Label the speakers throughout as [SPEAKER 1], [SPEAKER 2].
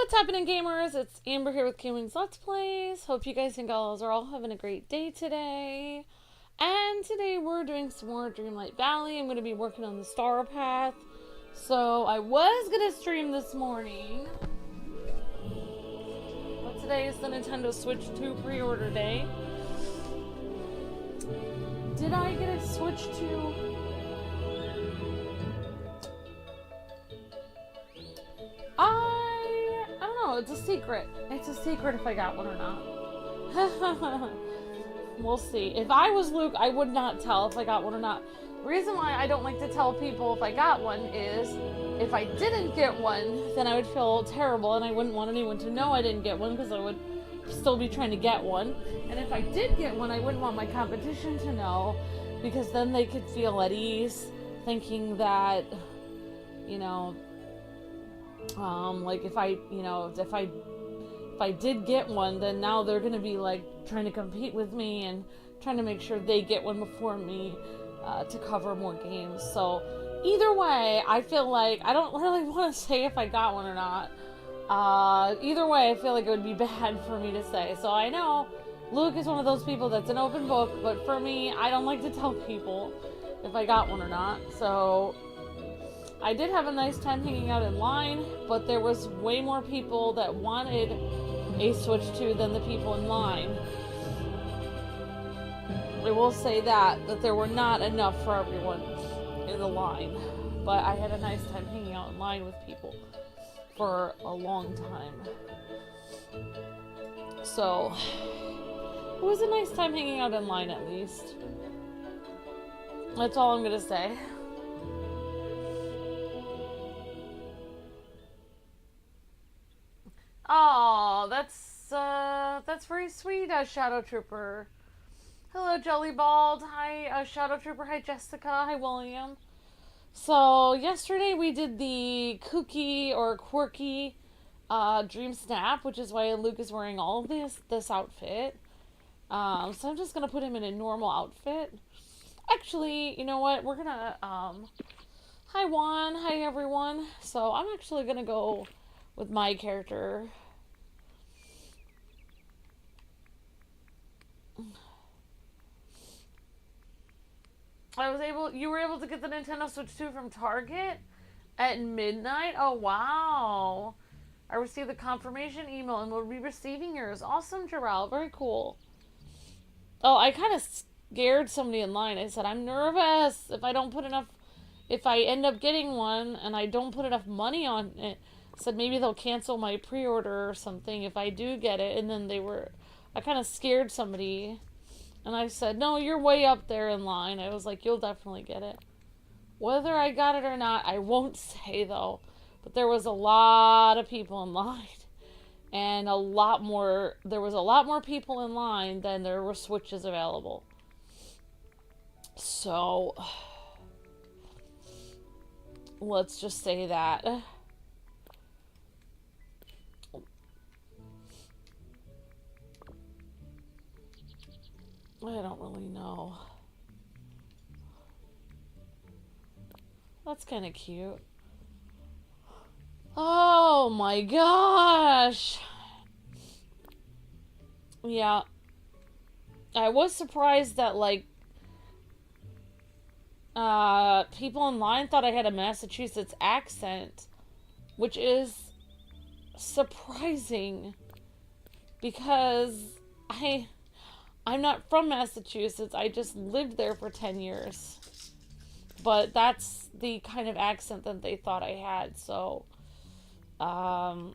[SPEAKER 1] What's happening, gamers? It's Amber here with Kwingsletsplays. Hope you guys and gals are all having a great day today. And today we're doing some more Dreamlight Valley. I'm going to be working on the Starpath. So I was going to stream this morning, but today is the Nintendo Switch 2 pre-order day. Did I get a Switch 2? I don't know. It's a secret. It's a secret if I got one or not. We'll see. If I was Luke, I would not tell if I got one or not. The reason why I don't like to tell people if I got one is if I didn't get one, then I would feel terrible and I wouldn't want anyone to know I didn't get one because I would still be trying to get one. And if I did get one, I wouldn't want my competition to know because then they could feel at ease thinking that, you know, like if I did get one, then now they're gonna be like trying to compete with me and trying to make sure they get one before me to cover more games. So either way, I feel like I don't really want to say if I got one or not. Either way, I feel like it would be bad for me to say. So I know Luke is one of those people that's an open book, but for me, I don't like to tell people if I got one or not. So I did have a nice time hanging out in line, but there was way more people that wanted a Switch 2 than the people in line. I will say that there were not enough for everyone in the line, but I had a nice time hanging out in line with people for a long time. So it was a nice time hanging out in line, at least. That's all I'm gonna say. Oh, that's very sweet, Shadow Trooper. Hello, Jelly Bald. Hi, Shadow Trooper. Hi, Jessica. Hi, William. So, yesterday we did the kooky or quirky Dream Snap, which is why Luke is wearing all of this outfit. So I'm just gonna put him in a normal outfit. Actually, you know what? We're gonna, hi, Juan. Hi, everyone. So, I'm actually gonna go with my character. You were able to get the Nintendo Switch 2 from Target at midnight? Oh, wow. I received the confirmation email and will be receiving yours. Awesome, Jarrell. Very cool. Oh, I kind of scared somebody in line. I said, I'm nervous if I end up getting one and I don't put enough money on it. I said maybe they'll cancel my pre-order or something if I do get it. And then I kind of scared somebody. And I said, no, you're way up there in line. I was like, you'll definitely get it. Whether I got it or not, I won't say, though. But there was a lot of people in line. And there was a lot more people in line than there were Switches available. So, let's just say that. I don't really know. That's kind of cute. Oh my gosh! Yeah. I was surprised that, like, people in line thought I had a Massachusetts accent, which is surprising because I'm not from Massachusetts. I just lived there for 10 years. But that's the kind of accent that they thought I had. So, I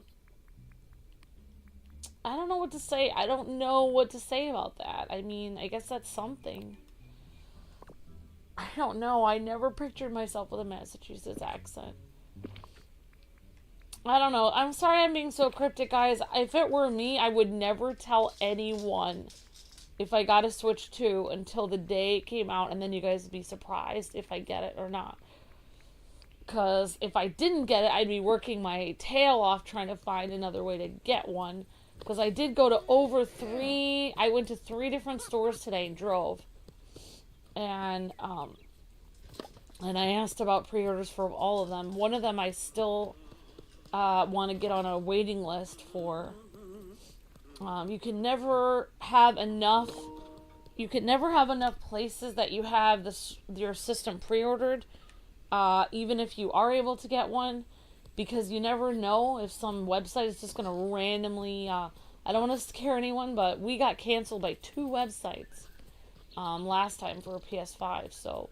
[SPEAKER 1] don't know what to say. I don't know what to say about that. I mean, I guess that's something. I don't know. I never pictured myself with a Massachusetts accent. I don't know. I'm sorry I'm being so cryptic, guys. If it were me, I would never tell anyone if I got a Switch 2 until the day it came out, and then you guys would be surprised if I get it or not. Because if I didn't get it, I'd be working my tail off trying to find another way to get one. Because I did go to I went to 3 different stores today and drove. And I asked about pre-orders for all of them. One of them I still want to get on a waiting list for. You can never have enough. You can never have enough places that you have your system pre-ordered, even if you are able to get one, because you never know if some website is just going to randomly. I don't want to scare anyone, but we got canceled by 2 websites last time for a PS5. So,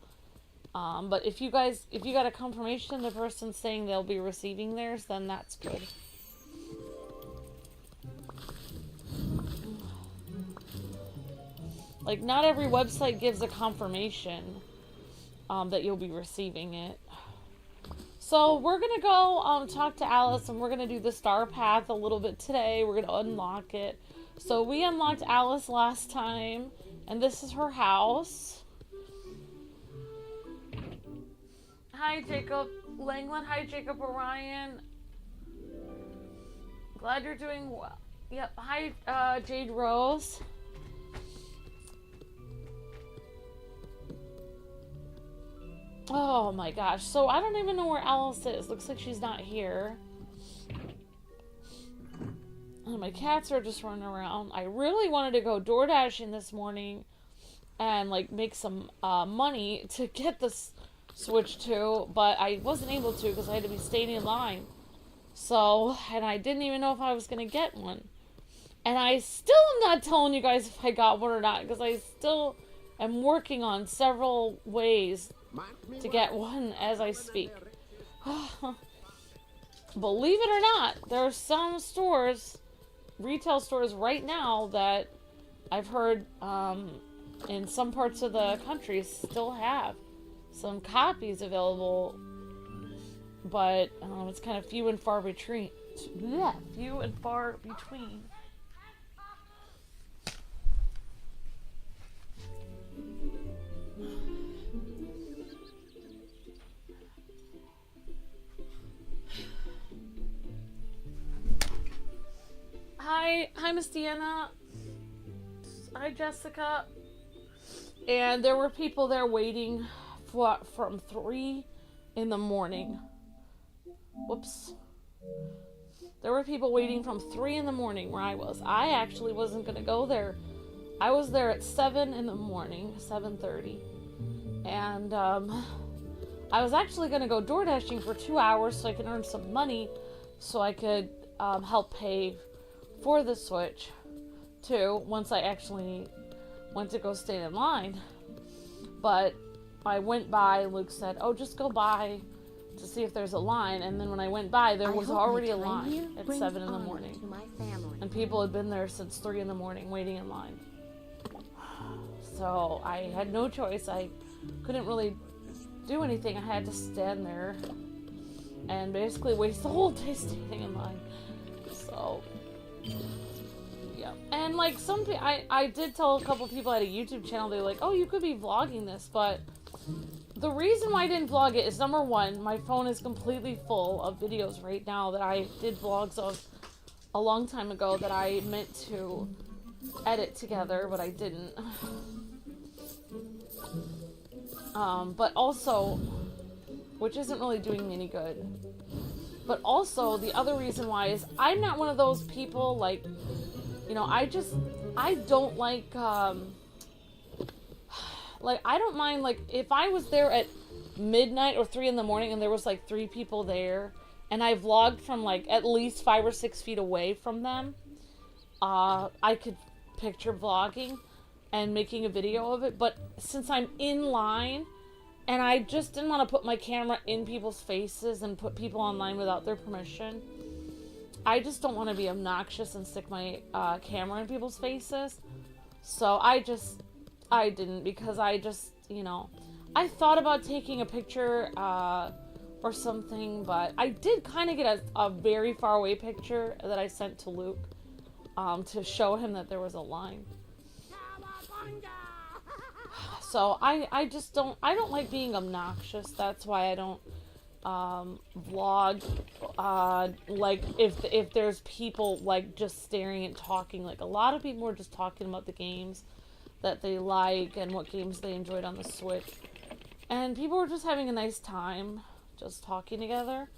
[SPEAKER 1] but if you got a confirmation, the person saying they'll be receiving theirs, then that's good. Like, not every website gives a confirmation that you'll be receiving it. So, we're going to go talk to Alice, and we're going to do the Starpath a little bit today. We're going to unlock it. So, we unlocked Alice last time, and this is her house. Hi, Jacob Langland. Hi, Jacob Orion. Glad you're doing well. Yep. Hi, Jade Rose. Oh my gosh. So I don't even know where Alice is. Looks like she's not here. And my cats are just running around. I really wanted to go door dashing this morning and like make some money to get this Switch 2, but I wasn't able to because I had to be staying in line. So, and I didn't even know if I was going to get one. And I still am not telling you guys if I got one or not, because I still am working on several ways to get one as I speak. Believe it or not, there are some stores, retail stores right now that I've heard in some parts of the country still have some copies available, but it's kind of few and far between. Yeah, few and far between. Hi, Miss Deanna. Hi, Jessica. And there were people there waiting from 3 in the morning. Whoops. There were people waiting from 3 in the morning where I was. I actually wasn't going to go there. I was there at 7 in the morning, 7:30. And I was actually going to go door dashing for 2 hours so I could earn some money so I could help pay for the Switch too once I actually went to go stand in line. But I went by, Luke said, oh, just go by to see if there's a line. And then when I went by, there was already a line at 7 in the morning. And people had been there since 3 in the morning waiting in line. So I had no choice. I couldn't really do anything. I had to stand there and basically waste the whole day standing in line. So, yeah. And like I did tell a couple people at a YouTube channel, they were like, oh, you could be vlogging this, but the reason why I didn't vlog it is, number one, my phone is completely full of videos right now that I did vlogs of a long time ago that I meant to edit together, but I didn't. But also, which isn't really doing me any good. But also, the other reason why is I'm not one of those people, like, you know, I don't like, I don't mind, like, if I was there at midnight or 3 in the morning and there was, like, 3 people there, and I vlogged from, like, at least 5 or 6 feet away from them, I could picture vlogging and making a video of it. But since I'm in line, and I just didn't want to put my camera in people's faces and put people online without their permission, I just don't want to be obnoxious and stick my camera in people's faces. So I didn't, because I just, you know, I thought about taking a picture or something, but I did kind of get a very far away picture that I sent to Luke to show him that there was a line. So I just don't like being obnoxious. That's why I don't vlog like if there's people like just staring and talking. Like, a lot of people are just talking about the games that they like and what games they enjoyed on the Switch, and people were just having a nice time just talking together.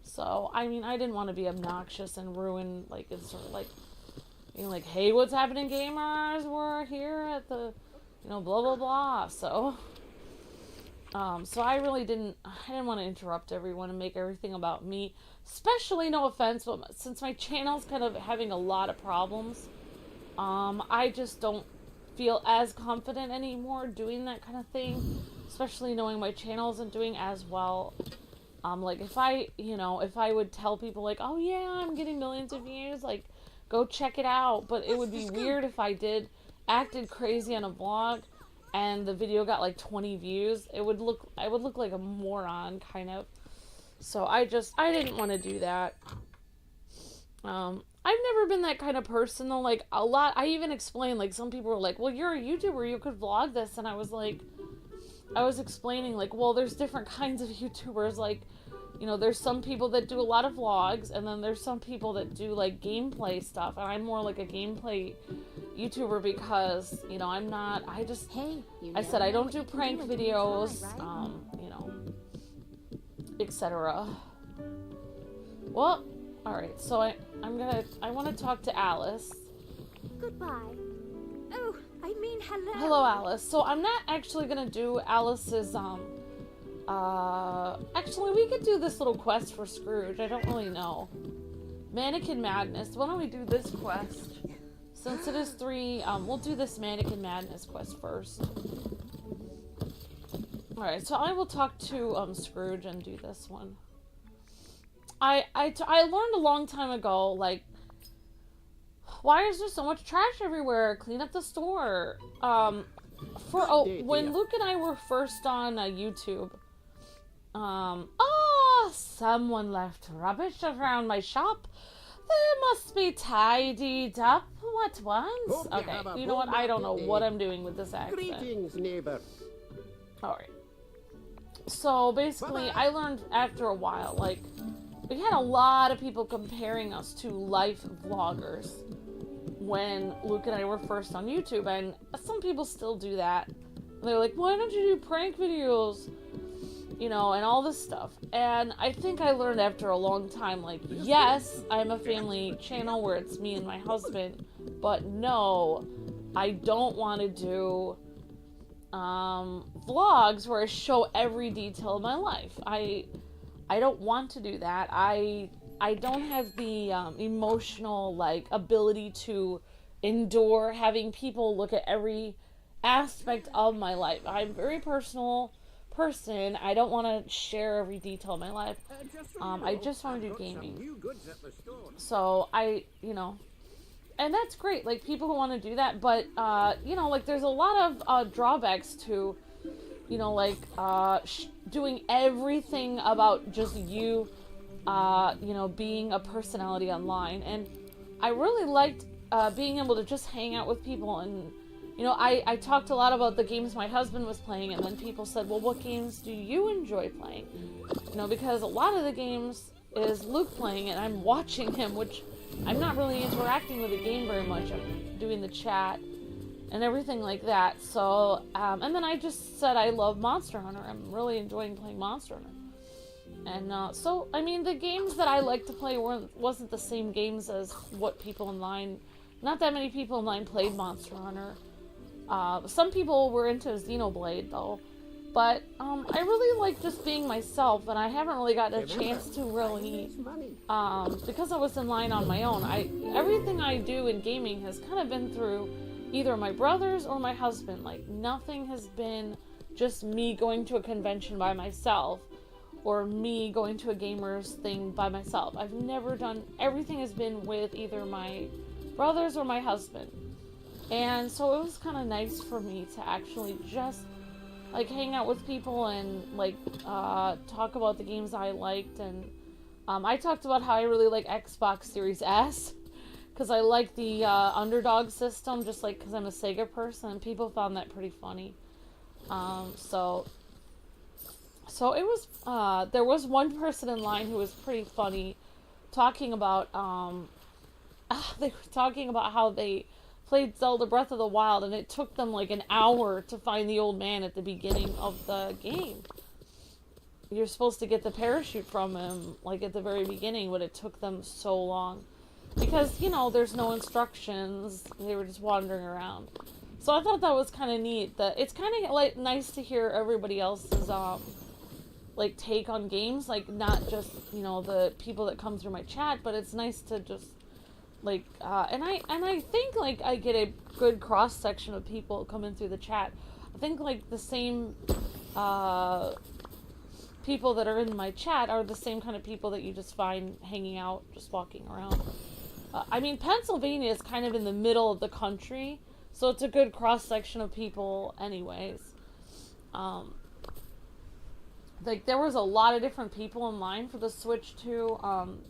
[SPEAKER 1] So, I mean, I didn't want to be obnoxious and ruin, like, it's sort of like, you know, like, hey, what's happening, gamers? We're here at the, you know, blah, blah, blah. So, so I really didn't want to interrupt everyone and make everything about me. Especially, no offense, but since my channel's kind of having a lot of problems, I just don't feel as confident anymore doing that kind of thing. Especially knowing my channel isn't doing as well. Like, if I would tell people, like, oh yeah, I'm getting millions of views, like, go check it out. But it would be weird if I acted crazy on a vlog and the video got like 20 views. I would look like a moron, kind of. So I didn't want to do that. I've never been that kind of person though. Like, I even explained, like, some people were like, well, you're a YouTuber, you could vlog this. And I was explaining, like, well, there's different kinds of YouTubers. Like, you know, there's some people that do a lot of vlogs, and then there's some people that do, like, gameplay stuff. And I'm more like a gameplay YouTuber because, you know, I said I don't do prank videos, you know, etc. Well, alright, so I want to talk to Alice.
[SPEAKER 2] Goodbye. Oh, I mean, hello.
[SPEAKER 1] Hello, Alice. So I'm not actually gonna do Alice's, actually, we could do this little quest for Scrooge. I don't really know. Mannequin Madness. Why don't we do this quest? Since it is 3, we'll do this Mannequin Madness quest first. Alright, so I will talk to, Scrooge and do this one. I learned a long time ago, like, why is there so much trash everywhere? Clean up the store. When Luke and I were first on YouTube, someone left rubbish around my shop. They must be tidied up at once. Okay, you know what? I don't know what I'm doing with this accent.
[SPEAKER 3] Greetings, neighbor.
[SPEAKER 1] Alright. So, basically, I learned after a while, like, we had a lot of people comparing us to life vloggers when Luke and I were first on YouTube, and some people still do that. They're like, why don't you do prank videos? You know, and all this stuff. And I think I learned after a long time, like, yes, I'm a family channel where it's me and my husband, but no, I don't want to do vlogs where I show every detail of my life. I don't want to do that. I don't have the emotional, like, ability to endure having people look at every aspect of my life. I'm a very personal person. I don't want to share every detail of my life. I just want to do gaming. So you know, and that's great. Like, people who want to do that, but you know, like, there's a lot of drawbacks to, you know, like, doing everything about just you, you know, being a personality online. And I really liked being able to just hang out with people. And, you know, I talked a lot about the games my husband was playing, and then people said, well, what games do you enjoy playing? You know, because a lot of the games is Luke playing, and I'm watching him, which I'm not really interacting with the game very much. I'm doing the chat and everything like that. So, and then I just said I love Monster Hunter. I'm really enjoying playing Monster Hunter. And so, I mean, the games that I like to play wasn't the same games as what people online, not that many people online played Monster Hunter. Some people were into Xenoblade, though. But, I really like just being myself, and I haven't really gotten a chance to really, because I was in line on my own, everything I do in gaming has kind of been through either my brothers or my husband. Like, nothing has been just me going to a convention by myself, or me going to a gamer's thing by myself. I've never done, everything has been with either my brothers or my husband. And so it was kind of nice for me to actually just, like, hang out with people and, like, talk about the games I liked. And I talked about how I really like Xbox Series S, because I like the underdog system, just like because I'm a Sega person, and people found that pretty funny. So it was, there was one person in line who was pretty funny, talking about, they were talking about how they played Zelda Breath of the Wild, and it took them like an hour to find the old man at the beginning of the game. you're supposed to get the parachute from him, like, at the very beginning, but it took them so long. Because, you know, there's no instructions. They were just wandering around. So I thought that was kind of neat. That it's kind of, like, nice to hear everybody else's, like, take on games. Like, not just, you know, the people that come through my chat, but it's nice to just, like, and I think, like, I get a good cross-section of people coming through the chat. I think, like, the same, people that are in my chat are the same kind of people that you just find hanging out, just walking around. I mean, Pennsylvania is kind of in the middle of the country, so it's a good cross-section of people anyways. Like, there was a lot of different people in line for the Switch 2,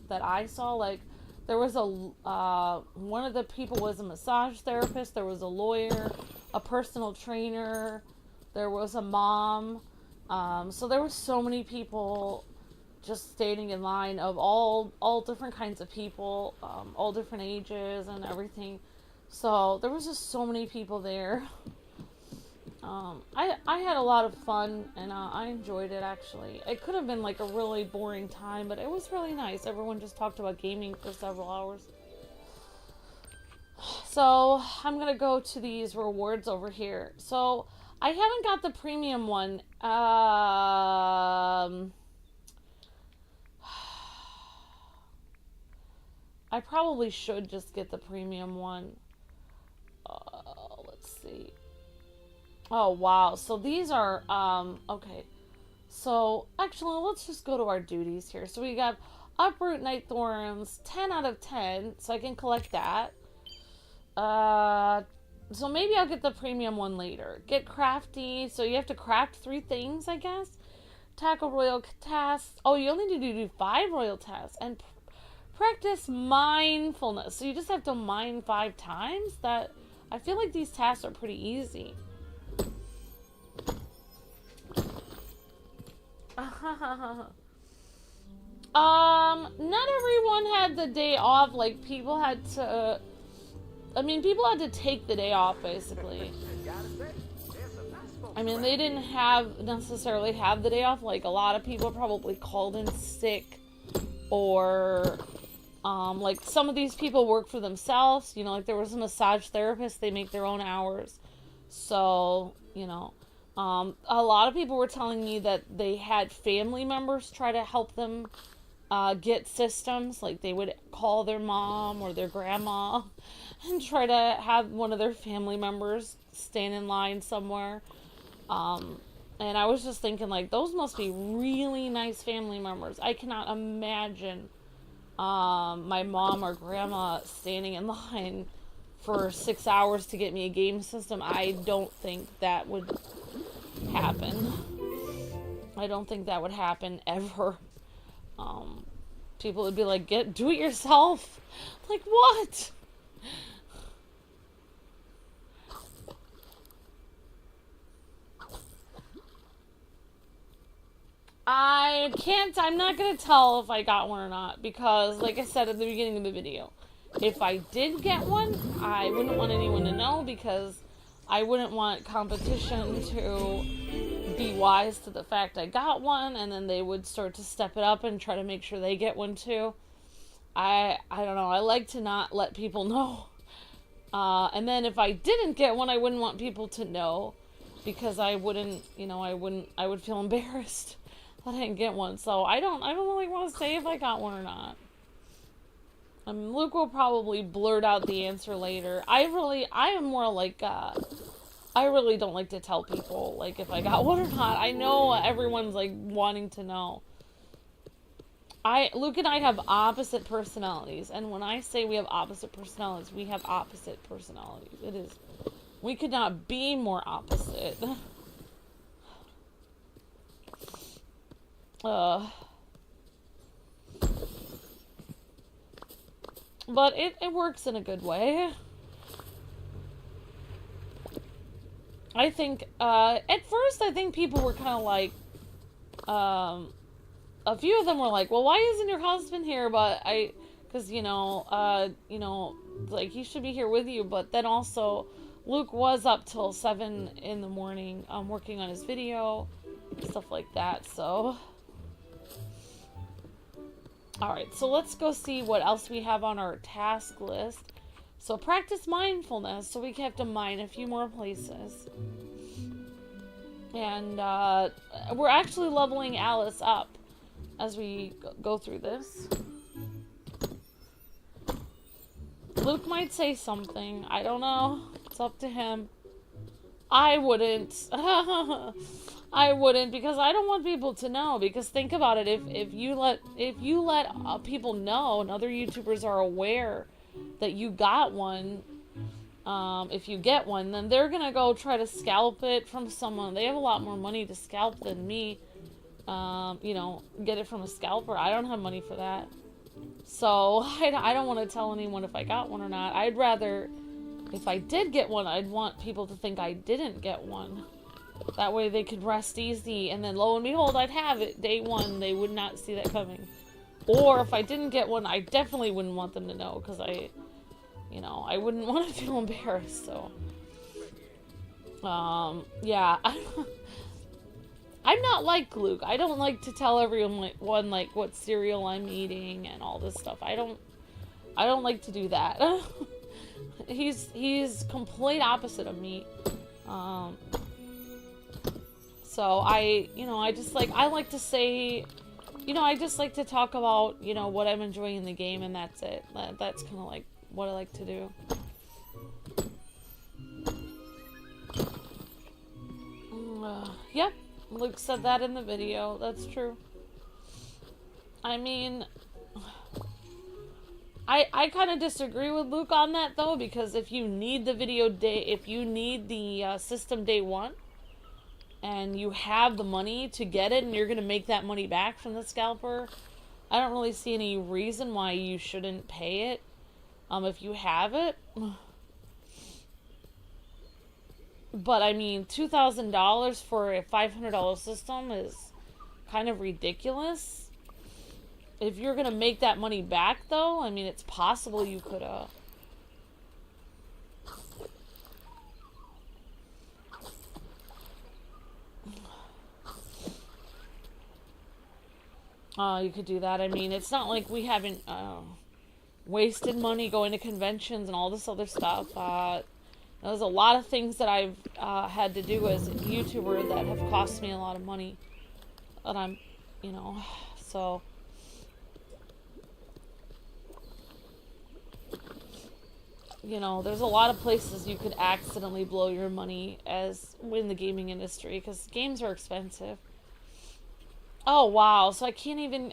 [SPEAKER 1] that I saw. Like, there was one of the people was a massage therapist, there was a lawyer, a personal trainer, there was a mom, so there were so many people just standing in line of all different kinds of people, all different ages and everything. So there was just so many people there. I had a lot of fun, and I enjoyed it, actually. It could have been like a really boring time, but it was really nice. Everyone just talked about gaming for several hours. So I'm gonna go to these rewards over here. So I haven't got the premium one. I probably should just get the premium one. Let's see. Oh, wow. So these are, okay. So, actually, let's just go to our duties here. So we got Uproot Night Thorns, 10 out of 10. So I can collect that. So maybe I'll get the premium one later. Get crafty. So you have to craft 3 things, I guess. Tackle royal tasks. Oh, you only need to do 5 royal tasks. And practice mindfulness. So you just have to mine 5 times? That, I feel like these tasks are pretty easy. Not everyone had the day off. Like, people had to, I mean, people had to take the day off, basically. I mean, they didn't necessarily have the day off. Like, a lot of people probably called in sick, or, like, some of these people work for themselves. You know, like, there was a massage therapist, they make their own hours. So, you know, a lot of people were telling me that they had family members try to help them get systems. Like, they would call their mom or their grandma and try to have one of their family members stand in line somewhere. And I was just thinking, like, those must be really nice family members. I cannot imagine my mom or grandma standing in line for 6 hours to get me a game system. I don't think that would happen. I don't think that would happen ever. People would be like, do it yourself. Like, what? I'm not gonna tell if I got one or not, because, like I said at the beginning of the video, if I did get one, I wouldn't want anyone to know, because I wouldn't want competition to be wise to the fact I got one, and then they would start to step it up and try to make sure they get one too. I don't know, I like to not let people know. And then if I didn't get one, I wouldn't want people to know, because I wouldn't, you know, I would feel embarrassed that I didn't get one. So I don't really want to say if I got one or not. Luke will probably blurt out the answer later. I am more like, I really don't like to tell people, like, if I got one or not. I know everyone's, like, wanting to know. Luke and I have opposite personalities, and when I say we have opposite personalities, we have opposite personalities. It is, we could not be more opposite. But it works in a good way. I think, at first, I think people were kind of like, a few of them were like, well, why isn't your husband here? But because, you know, like, he should be here with you. But then also, Luke was up till 7 in the morning, working on his video, stuff like that, so. Alright, so let's go see what else we have on our task list. So practice mindfulness, so we have to mine a few more places. And we're actually leveling Alice up as we go through this. Luke might say something. I don't know. It's up to him. I wouldn't. I wouldn't, because I don't want people to know. Because think about it, if you let people know and other YouTubers are aware that you got one, if you get one, then they're gonna go try to scalp it from someone. They have a lot more money to scalp than me. You know, get it from a scalper. I don't have money for that. So I don't want to tell anyone if I got one or not. I'd rather, if I did get one, I'd want people to think I didn't get one. That way they could rest easy, and then lo and behold, I'd have it day one. They would not see that coming. Or if I didn't get one, I definitely wouldn't want them to know, because you know, I wouldn't want to feel embarrassed, so. Yeah. I'm not like Luke. I don't like to tell everyone, like, what cereal I'm eating and all this stuff. I don't like to do that. He's complete opposite of me. So I like to say, you know, I just like to talk about, you know, what I'm enjoying in the game, and that's it. That's kind of like what I like to do. Yep, Luke said that in the video. That's true. I mean, I kind of disagree with Luke on that, though, because if you need the system day one, and you have the money to get it, and you're going to make that money back from the scalper, I don't really see any reason why you shouldn't pay it, if you have it. But, I mean, $2,000 for a $500 system is kind of ridiculous. If you're going to make that money back, though, I mean, it's possible you could, you could do that. I mean, it's not like we haven't wasted money going to conventions and all this other stuff. There's a lot of things that I've had to do as a YouTuber that have cost me a lot of money. And I'm, you know, so. You know, there's a lot of places you could accidentally blow your money as in the gaming industry, because games are expensive. Oh, wow. So I can't even,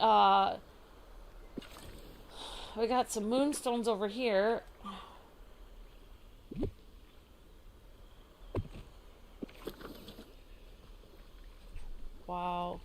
[SPEAKER 1] we got some moonstones over here. Wow.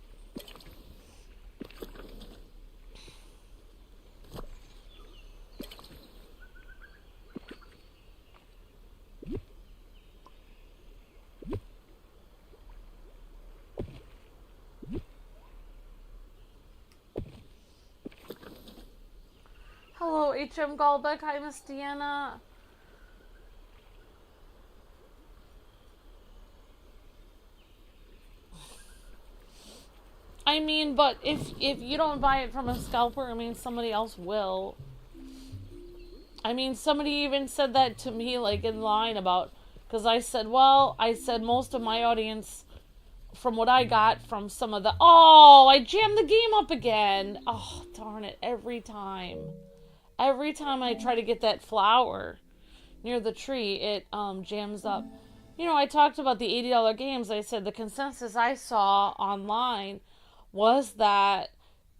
[SPEAKER 1] Hello, HM Gallbeck. Hi, Miss Deanna. I mean, but if you don't buy it from a scalper, I mean, somebody else will. I mean, somebody even said that to me, like, in line about, because I said, well, most of my audience, from what I got from some of the, oh, I jammed the game up again. Oh, darn it, every time. Every time I try to get that flower near the tree, it jams up. You know, I talked about the $80 games. I said the consensus I saw online was that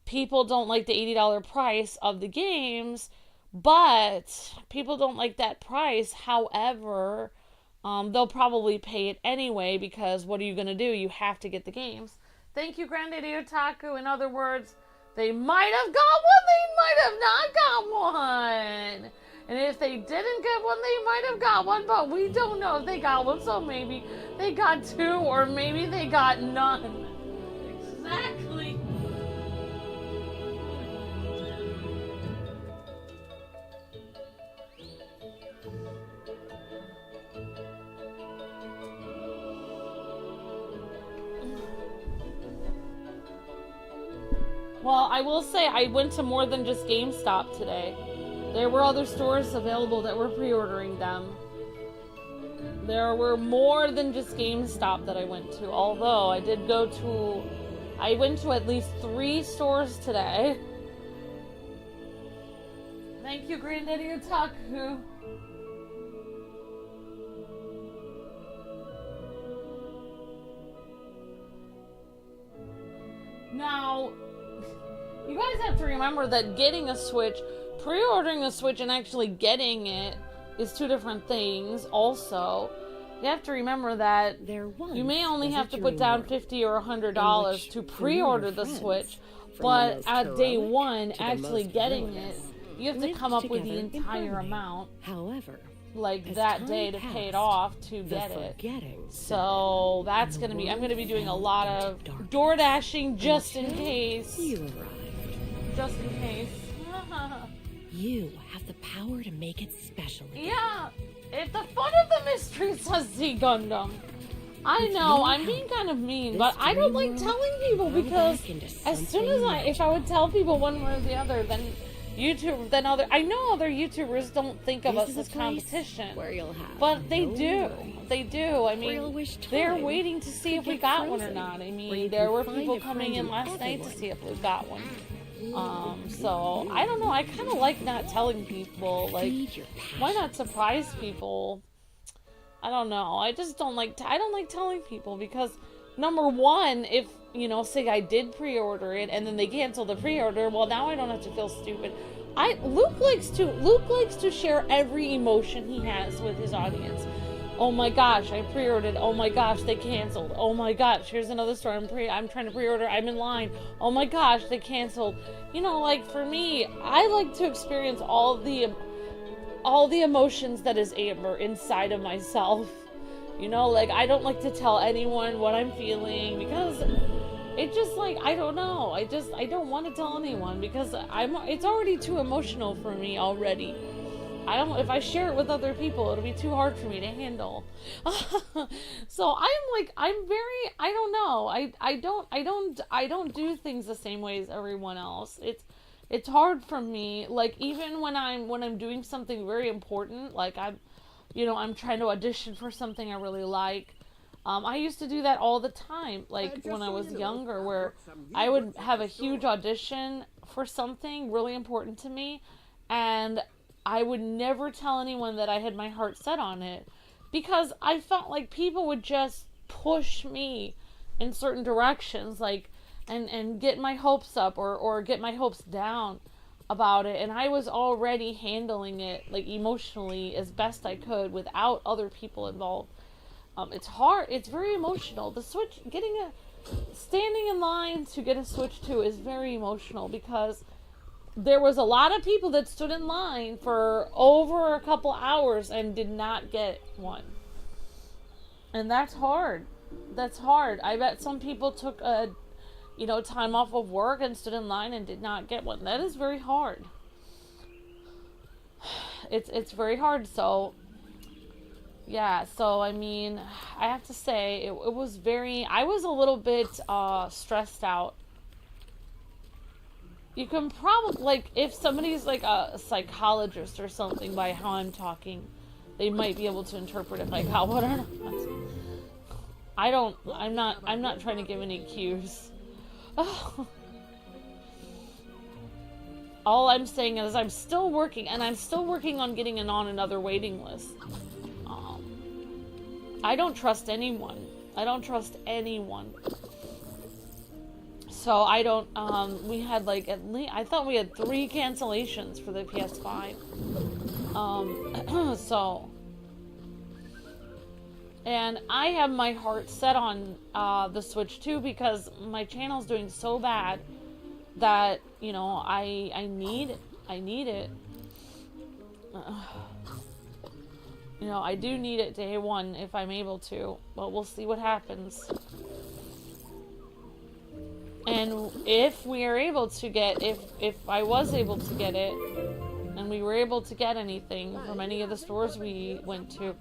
[SPEAKER 1] people don't like the $80 price of the games, but people don't like that price. However, they'll probably pay it anyway, because what are you going to do? You have to get the games. Thank you, Granddaddy Otaku. In other words, they might have got one, they might have not got one. And if they didn't get one, they might have got one, but we don't know if they got one, so maybe they got two, or maybe they got none. Exactly. Well, I will say I went to more than just GameStop today. There were other stores available that were pre-ordering them. There were more than just GameStop that I went to, although I went to at least 3 stores today. Thank you, Granddaddy Otaku. Now, you guys have to remember that getting a Switch, pre-ordering a Switch and actually getting it is 2 different things. Also, you have to remember that you may only have to put down $50 or $100 to pre-order the Switch, but at day 1, actually getting it, you have to come up with the entire amount.
[SPEAKER 3] However,
[SPEAKER 1] like that day to pay it off to get it. So that's gonna be, I'm gonna be doing a lot of door dashing just in case.
[SPEAKER 3] You arrived.
[SPEAKER 1] Just in case.
[SPEAKER 3] You have the power to make it special again.
[SPEAKER 1] Yeah, it's the fun of the mystery, says Z Gundam. I know, I'm being kind of mean, but I don't like telling people because as soon as if I would tell people one way or the other, then I know other YouTubers don't think of us as competition, but they do. They do. I mean, they're waiting to see if we got one or not. I mean, there were people coming in last night to see if we got one. So I don't know. I kind of like not telling people. Like, why not surprise people? I don't know. I just don't like. I don't like telling people because, number one, if say I did pre-order it and then they cancel the pre-order, well, now I don't have to feel stupid. Luke likes to share every emotion he has with his audience. Oh my gosh, I pre-ordered. Oh my gosh, they canceled. Oh my gosh, here's another store. I'm trying to pre-order. I'm in line. Oh my gosh, they canceled. Like for me, I like to experience all the emotions that is Amber inside of myself. Like I don't like to tell anyone what I'm feeling because it just I don't know. I don't want to tell anyone because it's already too emotional for me already. If I share it with other people, it'll be too hard for me to handle. So I don't know. I don't do things the same way as everyone else. It's hard for me. Like even when I'm doing something very important, like I'm trying to audition for something I really like. I used to do that all the time, like when I was younger, where I would have a huge audition for something really important to me, and I would never tell anyone that I had my heart set on it, because I felt like people would just push me in certain directions, and get my hopes up or get my hopes down about it, and I was already handling it, emotionally as best I could without other people involved. It's hard. It's very emotional. The Switch, standing in line to get a Switch 2 is very emotional because there was a lot of people that stood in line for over a couple hours and did not get one. And that's hard. That's hard. I bet some people took time off of work and stood in line and did not get one. That is very hard. It's very hard. So yeah, so I mean, I have to say it was I was a little bit stressed out. You can probably, if somebody's a psychologist or something by how I'm talking, they might be able to interpret if I got one or not. I'm not trying to give any cues. All I'm saying is I'm still working, and I'm still working on getting on another waiting list. I don't trust anyone. So I don't, we had at least, I thought we had 3 cancellations for the PS5. So, and I have my heart set on the Switch 2 because my channel's doing so bad that, I need it. I do need it day 1 if I'm able to, but we'll see what happens. And if we are able to if I was able to get it, and we were able to get anything from any of the stores we went to,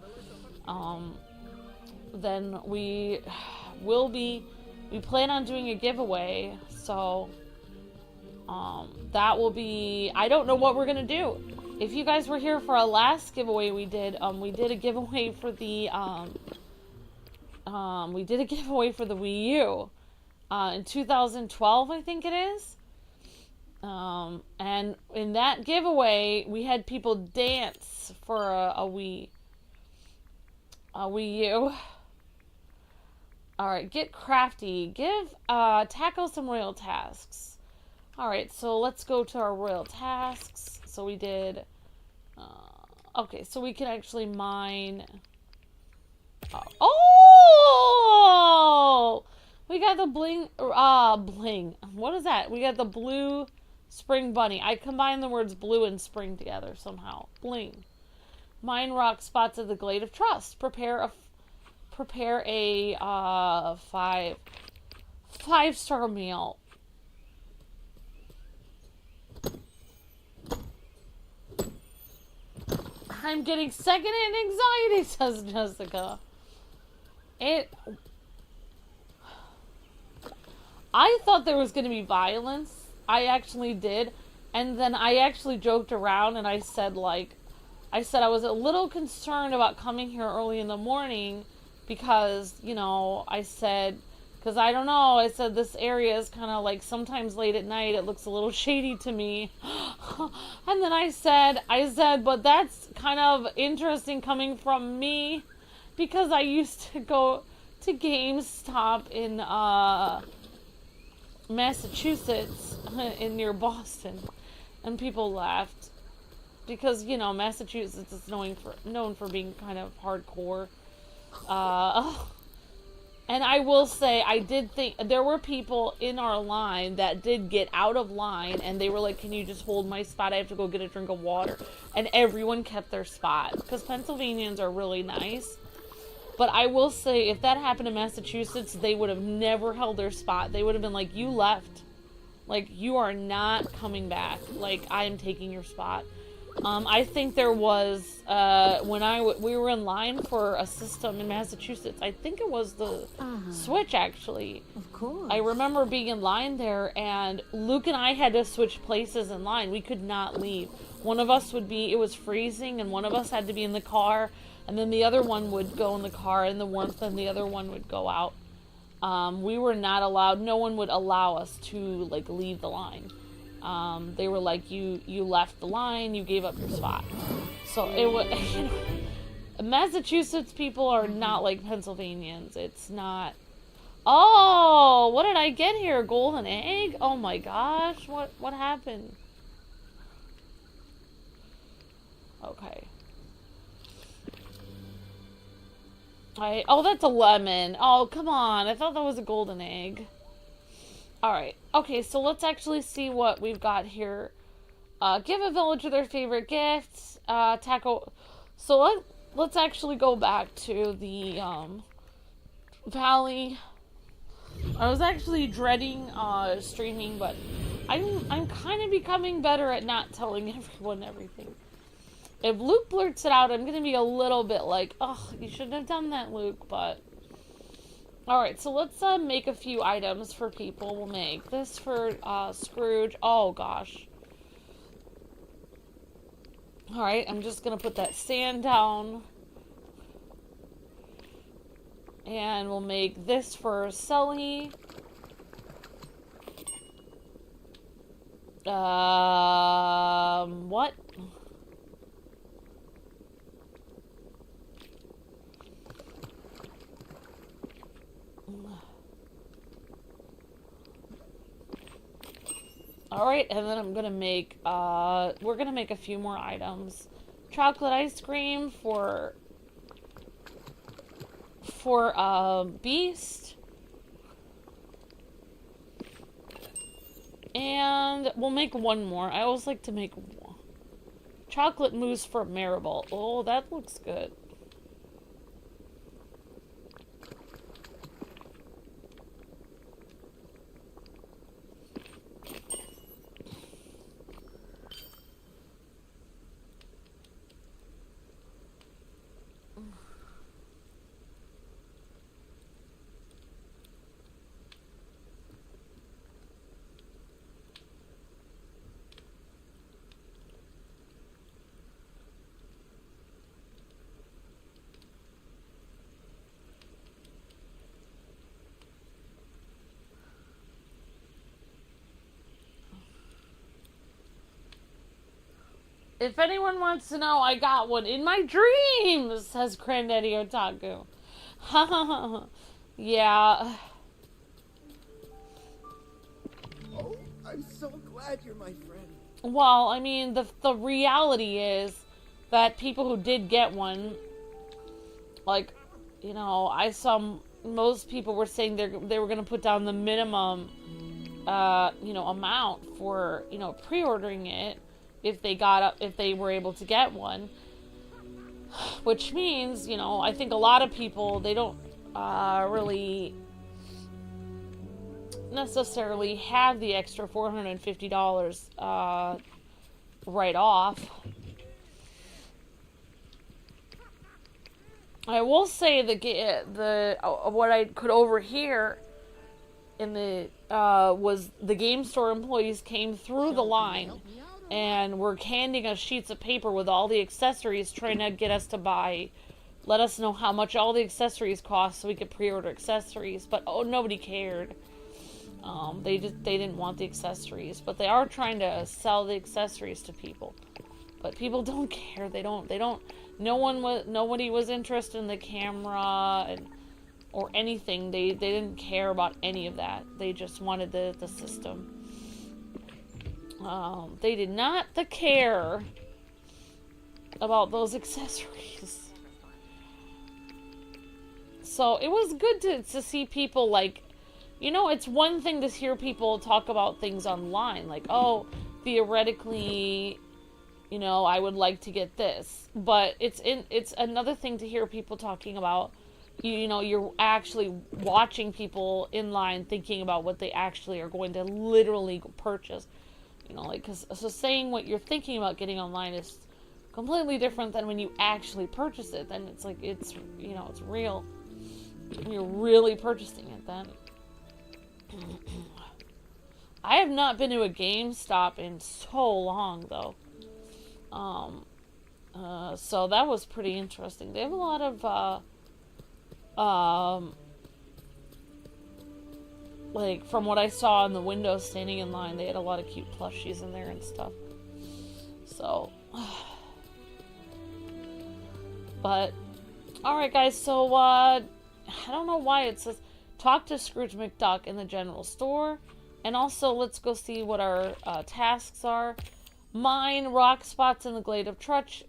[SPEAKER 1] then we plan on doing a giveaway, so That will be, I don't know what we're gonna do. If you guys were here for our last giveaway we did a giveaway for the Wii U in 2012, I think it is. And in that giveaway we had people dance for a Wii U. Alright, get crafty. Tackle some royal tasks. Alright, so let's go to our royal tasks. So we did... okay, so we can actually mine... oh! We got the bling... bling. What is that? We got the blue spring bunny. I combined the words blue and spring together somehow. Bling. Mine rock spots of the Glade of Trust. Prepare a 5-star meal. I'm getting secondhand anxiety, says Jessica. I thought there was going to be violence. I actually did. And then I actually joked around and I said I was a little concerned about coming here early in the morning because, you know, I said, because I don't know, I said this area is kind of like sometimes late at night it looks a little shady to me. And then I said, but that's kind of interesting coming from me because I used to go to GameStop in Massachusetts in near Boston, and people laughed because, you know, Massachusetts is known for being kind of hardcore. And I will say, I did think there were people in our line that did get out of line and they were like, can you just hold my spot? I have to go get a drink of water. And everyone kept their spot because Pennsylvanians are really nice. But I will say, if that happened in Massachusetts, they would have never held their spot. They would have been like, you left. Like, you are not coming back. Like, I am taking your spot. I think there was, when we were in line for a system in Massachusetts, I think it was the Switch, actually.
[SPEAKER 2] Of course.
[SPEAKER 1] I remember being in line there, and Luke and I had to switch places in line. We could not leave. One of us it was freezing, and one of us had to be in the car, and then the other one would go in the car in the warmth, and the other one would go out. We were not allowed, no one would allow us to, like, leave the line. They were like, you left the line, you gave up your spot. So it was, you know, Massachusetts people are not like Pennsylvanians. It's not. Oh, what did I get here? Golden egg? Oh my gosh, what happened? Okay. Oh, that's a lemon. Oh, come on. I thought that was a golden egg. Alright, okay, so let's actually see what we've got here. Give a villager their favorite gift. Tackle. So let's actually go back to the valley. I was actually dreading streaming, but I'm kind of becoming better at not telling everyone everything. If Luke blurts it out, I'm gonna be a little bit like, oh, you shouldn't have done that, Luke, but... Alright, so let's make a few items for people. We'll make this for Scrooge. Oh, gosh. Alright, I'm just going to put that sand down. And we'll make this for Sully. What? Alright, and then I'm gonna make, we're gonna make a few more items. Chocolate ice cream for Beast. And we'll make one more. I always like to make chocolate mousse for Maribel. Oh, that looks good. If anyone wants to know, I got one in my dreams, says Granddaddy Otaku. Yeah.
[SPEAKER 4] Oh, I'm so glad you're my friend.
[SPEAKER 1] Well, I mean, the reality is that people who did get one, like, you know, I saw most people were saying they were going to put down the minimum, you know, amount for, you know, pre-ordering it if they were able to get one. Which means, you know, I think a lot of people, they don't really necessarily have the extra $450 right off. I will say the what I could overhear in the was the game store employees came through the line and were handing us sheets of paper with all the accessories, trying to get us to let us know how much all the accessories cost so we could pre-order accessories. But nobody cared. They didn't want the accessories, but they are trying to sell the accessories to people. But people don't care. Nobody was interested in the camera or anything. They didn't care about any of that. They just wanted the system. They did not care about those accessories. So it was good to see people, like, you know, it's one thing to hear people talk about things online, like, oh, theoretically, you know, I would like to get this. But it's another thing to hear people talking about, you know, you're actually watching people in line thinking about what they actually are going to literally purchase. You know, like, so saying what you're thinking about getting online is completely different than when you actually purchase it. Then it's like, it's, you know, it's real. You're really purchasing it then. I have not been to a GameStop in so long, though. So that was pretty interesting. They have a lot of, like, from what I saw in the window standing in line, they had a lot of cute plushies in there and stuff. So, but, alright guys, so, I don't know why it says, talk to Scrooge McDuck in the general store, and also let's go see what our tasks are. Mine, rock spots in the glade of Trutch,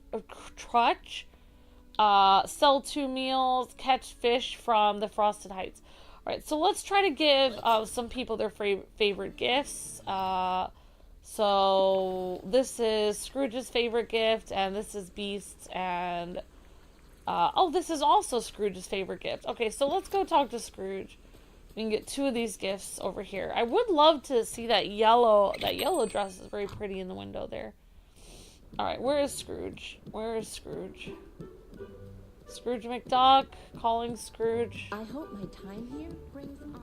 [SPEAKER 1] sell 2 meals, catch fish from the Frosted Heights. Alright, so let's try to give some people their favorite gifts. So this is Scrooge's favorite gift, and this is Beast's, and oh, this is also Scrooge's favorite gift. Okay, so let's go talk to Scrooge. We can get 2 of these gifts over here. I would love to see that yellow dress is very pretty in the window there. Alright, where is Scrooge? Where is Scrooge? Scrooge McDuck, calling Scrooge.
[SPEAKER 3] I hope my time here brings honor.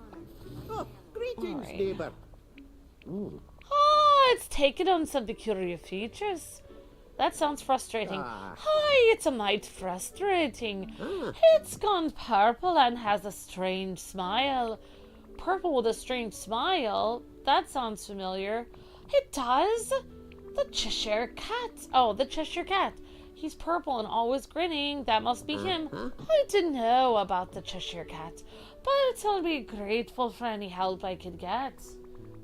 [SPEAKER 4] Oh, greetings,
[SPEAKER 1] Alright.
[SPEAKER 4] neighbor.
[SPEAKER 1] Oh, it's taken on some peculiar features. That sounds frustrating. Hi, it's a mite frustrating. It's gone purple and has a strange smile. Purple with a strange smile? That sounds familiar. It does. The Cheshire Cat. Oh, the Cheshire Cat. He's purple and always grinning. That must be him. I didn't know about the Cheshire Cat, but I'll be grateful for any help I could get.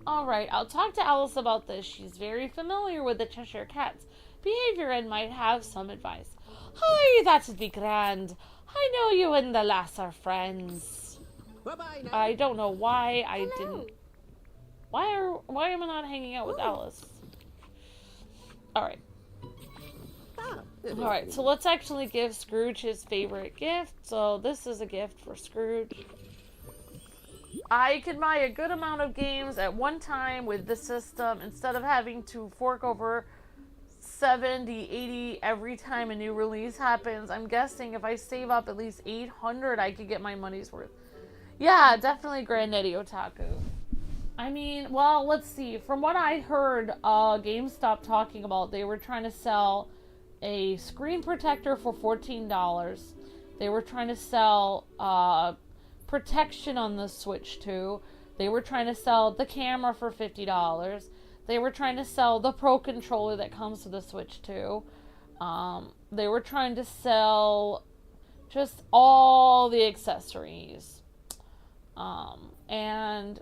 [SPEAKER 1] Alright, I'll talk to Alice about this. She's very familiar with the Cheshire Cat's behavior and might have some advice. Hi, that would be grand. I know you and the lass are friends.
[SPEAKER 4] Bye-bye now.
[SPEAKER 1] I don't know why I didn't... Why am I not hanging out with Alice? Alright. Alright, so let's actually give Scrooge his favorite gift. So this is a gift for Scrooge. I can buy a good amount of games at one time with this system instead of having to fork over 70, 80 every time a new release happens. I'm guessing if I save up at least 800, I could get my money's worth. Yeah, definitely Granddaddy Otaku. I mean, well, let's see. From what I heard GameStop talking about, they were trying to sell a screen protector for $14. They were trying to sell protection on the Switch 2. They were trying to sell the camera for $50. They were trying to sell the Pro controller that comes with the Switch too. They were trying to sell just all the accessories. And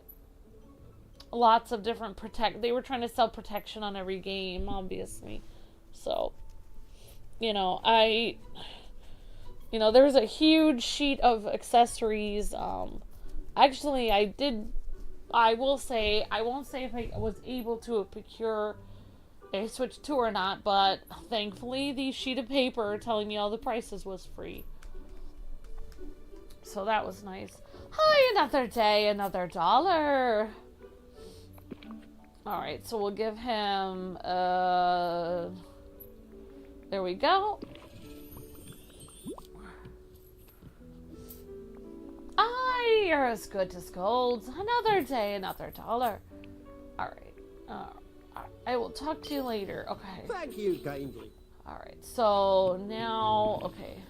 [SPEAKER 1] lots of different they were trying to sell protection on every game, obviously. So, there was a huge sheet of accessories. Actually, I won't say if I was able to procure a Switch 2 or not, but thankfully the sheet of paper telling me all the prices was free. So that was nice. Hi, another day, another $1. Alright, so we'll give him, there we go. You're as good as gold. Another day, another $1. Alright. I will talk to you later. Okay.
[SPEAKER 4] Thank you kindly.
[SPEAKER 1] Alright, so now, okay.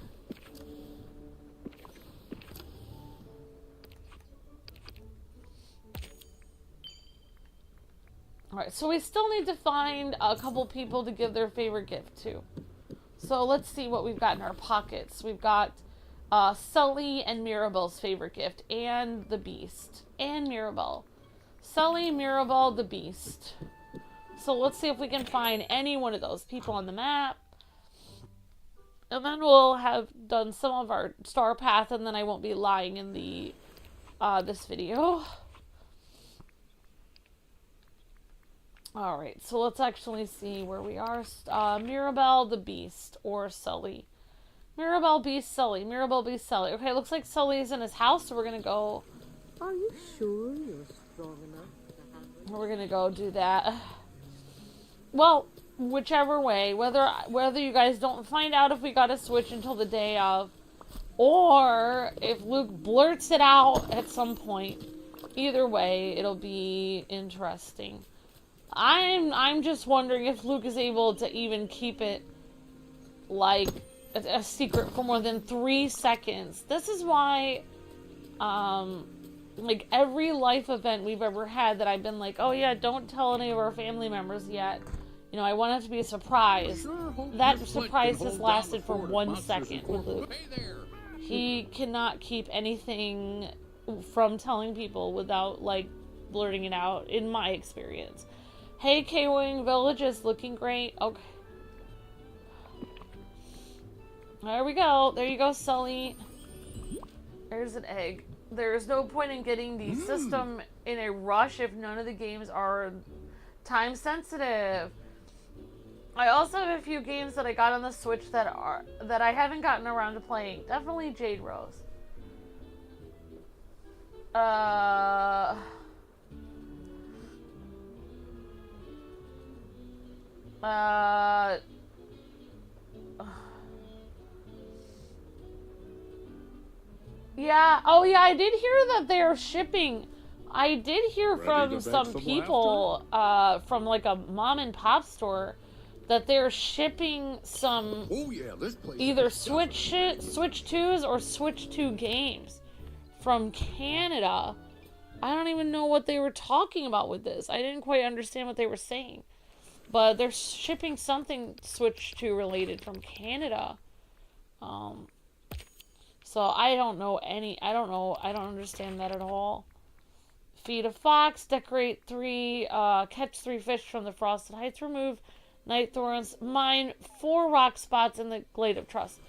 [SPEAKER 1] Alright, so we still need to find a couple people to give their favorite gift to. So let's see what we've got in our pockets. We've got Sully and Mirabel's favorite gift, and the Beast, and Mirabel. Sully, Mirabel, the Beast. So let's see if we can find any one of those people on the map. And then we'll have done some of our Starpath, and then I won't be lying in the this video. Alright, so let's actually see where we are. Mirabel, the Beast, or Sully. Mirabel, Beast, Sully. Mirabel, Beast, Sully. Okay, looks like Sully's in his house, so we're gonna go...
[SPEAKER 2] Are you sure you're strong enough to handle?
[SPEAKER 1] We're gonna go do that. Well, whichever way, whether you guys don't find out if we got a Switch until the day of, or if Luke blurts it out at some point, either way, it'll be interesting. I'm just wondering if Luke is able to even keep it, like, a secret for more than 3 seconds. This is why, like, every life event we've ever had that I've been like, oh yeah, don't tell any of our family members yet. I want it to be a surprise. That surprise has lasted for 1 second with Luke. He cannot keep anything from telling people without, like, blurting it out, in my experience. Hey, K-Wing Village is looking great. Okay. There we go. There you go, Sully. There's an egg. There's no point in getting the system in a rush if none of the games are time sensitive. I also have a few games that I got on the Switch that I haven't gotten around to playing. Definitely Jade Rose. Yeah. Oh, yeah. I did hear that they're shipping. I did hear from some people, from like a mom and pop store, that they're shipping some either Switch 2s or Switch 2 games from Canada. I don't even know what they were talking about with this. I didn't quite understand what they were saying. But they're shipping something Switch 2 related from Canada. So I don't know I don't understand that at all. Feed a fox, decorate 3, catch 3 fish from the Frosted Heights, remove night thorns, mine 4 rock spots in the Glade of Trust.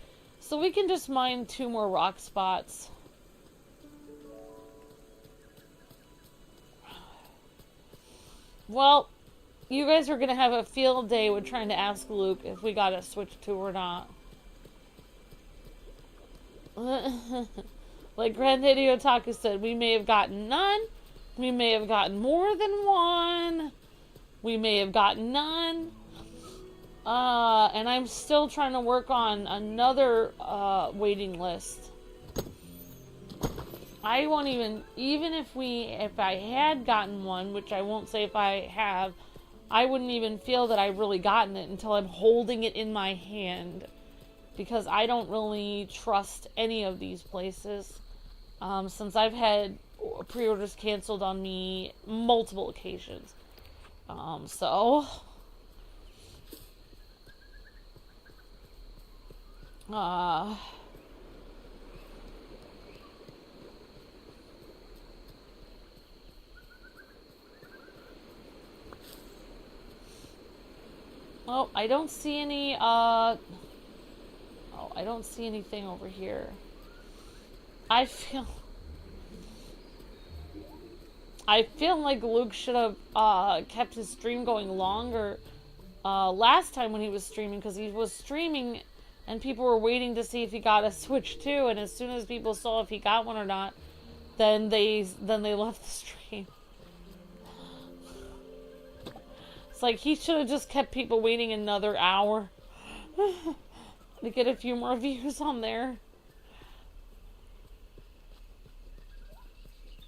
[SPEAKER 1] So we can just mine 2 more rock spots. Well, you guys are gonna have a field day with trying to ask Luke if we got a Switch 2 or not. Like Granddaddy Otaku said, we may have gotten none. We may have gotten more than 1. We may have gotten none. And I'm still trying to work on another waiting list. I won't even if I had gotten one, which I won't say if I have, I wouldn't even feel that I've really gotten it until I'm holding it in my hand. Because I don't really trust any of these places. Since I've had pre-orders canceled on me multiple occasions. So... Oh, I don't see any, oh, I don't see anything over here. I feel like Luke should have, kept his stream going longer, last time when he was streaming, because he was streaming and people were waiting to see if he got a Switch 2, and as soon as people saw if he got one or not, then they left the stream. It's like he should have just kept people waiting another hour to get a few more views on there.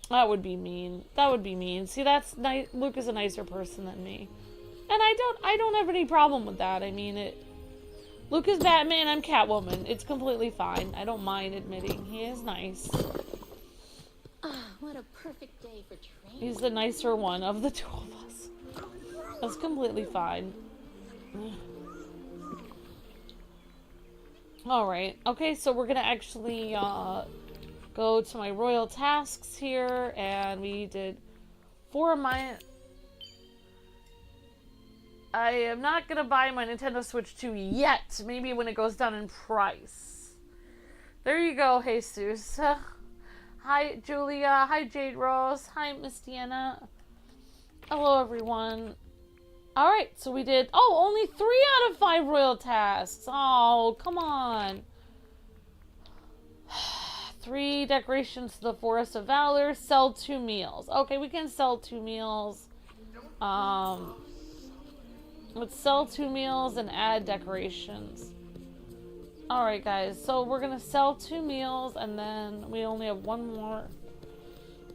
[SPEAKER 1] That would be mean. That would be mean. See, that's nice. Luke is a nicer person than me, and I don't have any problem with that. I mean, Luke is Batman. I'm Catwoman. It's completely fine. I don't mind admitting he is nice.
[SPEAKER 5] What a perfect day for training.
[SPEAKER 1] He's the nicer one of the two of us. That's completely fine. Alright. Okay, so we're gonna actually go to my royal tasks here, and we did 4 of my... I am not gonna buy my Nintendo Switch 2 yet. Maybe when it goes down in price. There you go, Jesus. Hi, Julia. Hi, Jade Rose. Hi, Miss Deanna. Hello, everyone. Alright, so we did... Oh, only 3 out of 5 royal tasks. Oh, come on. 3 decorations to the Forest of Valor. Sell 2 meals. Okay, we can sell 2 meals. Let's sell 2 meals and add decorations. Alright, guys. So we're gonna sell 2 meals, and then we only have one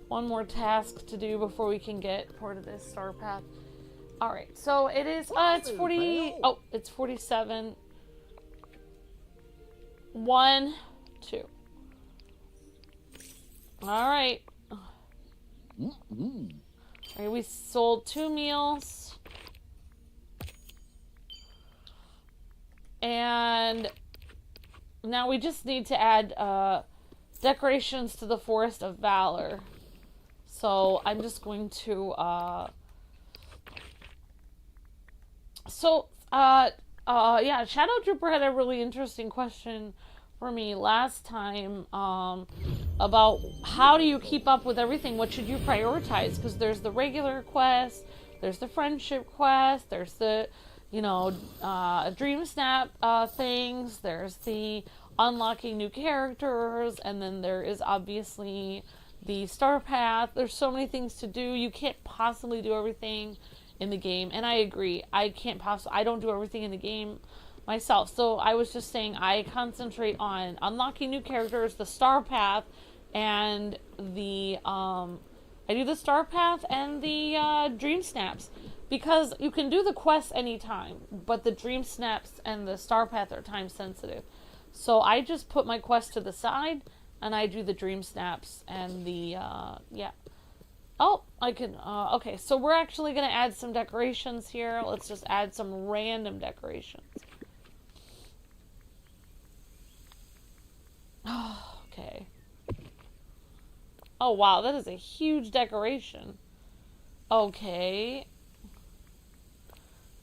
[SPEAKER 1] more task to do before we can get part of this Starpath. Alright, so it is, it's 40, oh, it's 47. 1, 2. Alright. Alright, we sold 2 meals. And now we just need to add, decorations to the Forest of Valor. So I'm just going to, yeah, Shadow Trooper had a really interesting question for me last time, about how do you keep up with everything? What should you prioritize? Because there's the regular quest, there's the friendship quest, there's the, you know, Dream Snap, things, there's the unlocking new characters, and then there is obviously the Starpath. There's so many things to do. You can't possibly do everything in the game, and I agree. I don't do everything in the game myself. So I was just saying I concentrate on unlocking new characters, the Starpath, and the I do the Starpath and the Dream Snaps, because you can do the quests anytime, but the Dream Snaps and the Starpath are time sensitive. So I just put my quest to the side and I do the Dream Snaps and the yeah. Oh, I can, okay, so we're actually going to add some decorations here. Let's just add some random decorations. Oh, okay. Oh, wow, that is a huge decoration. Okay.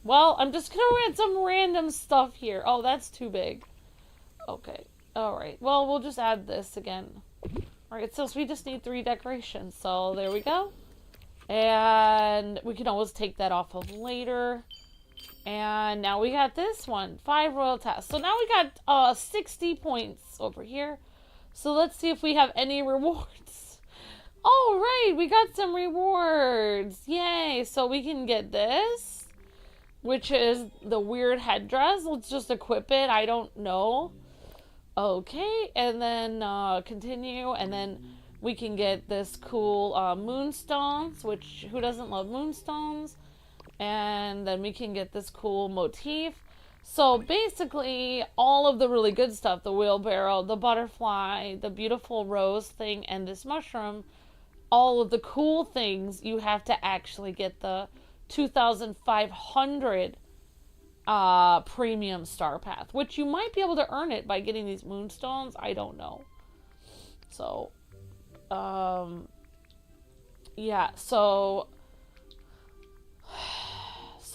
[SPEAKER 1] Well, I'm just going to add some random stuff here. Oh, that's too big. Okay, alright. Well, we'll just add this again. Alright, so we just need 3 decorations, so there we go. And we can always take that off of later. And now we got this one, 5 royal tasks. So now we got 60 points over here. So let's see if we have any rewards. Oh, right, we got some rewards. Yay, so we can get this, which is the weird headdress. Let's just equip it, I don't know. Okay, and then continue, and then we can get this cool moonstones, which, who doesn't love moonstones? And then we can get this cool motif. So basically, all of the really good stuff, the wheelbarrow, the butterfly, the beautiful rose thing, and this mushroom, all of the cool things, you have to actually get the 2,500 premium Starpath, which you might be able to earn it by getting these moonstones. I don't know. So, yeah, so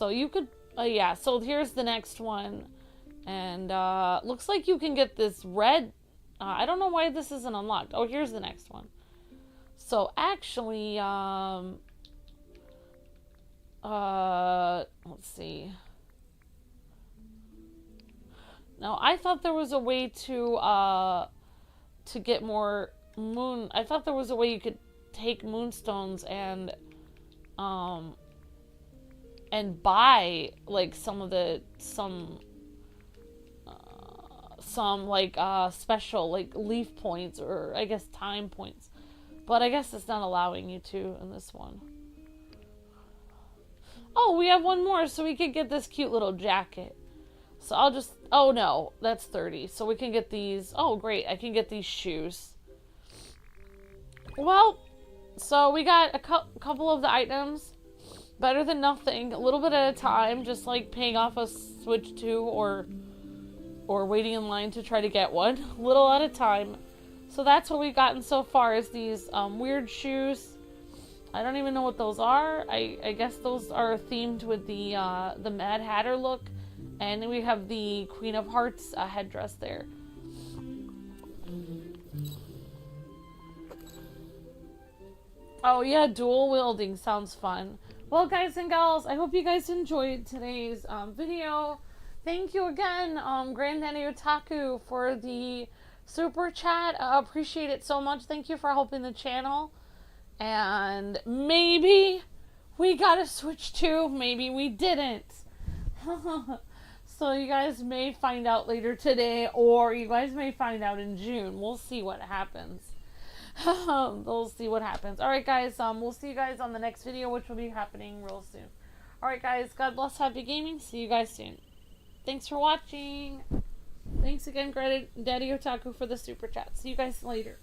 [SPEAKER 1] you could, yeah, so here's the next one, and, looks like you can get this red, I don't know why this isn't unlocked. Oh, here's the next one. So, actually, let's see. Now, I thought there was a way to get more I thought there was a way you could take moonstones and buy, like, some like, special, like, leaf points, or, I guess, time points. But I guess it's not allowing you to in this one. Oh, we have one more, so we could get this cute little jacket. So I'll just, oh no, that's 30. So we can get these, oh great, I can get these shoes. Well, so we got a couple of the items. Better than nothing, a little bit at a time, just like paying off a Switch 2 or waiting in line to try to get one. A little at a time. So that's what we've gotten so far, is these weird shoes. I don't even know what those are. I guess those are themed with the Mad Hatter look. And then we have the Queen of Hearts headdress there. Oh yeah, dual wielding sounds fun. Well, guys and gals, I hope you guys enjoyed today's video. Thank you again, Granddaddy Otaku, for the super chat. Appreciate it so much. Thank you for helping the channel. And maybe we got a Switch 2, maybe we didn't. So you guys may find out later today, or you guys may find out in June. We'll see what happens. We'll see what happens. Alright guys, we'll see you guys on the next video, which will be happening real soon. Alright guys, God bless, happy gaming. See you guys soon. Thanks for watching. Thanks again, Daddy Otaku, for the super chat. See you guys later.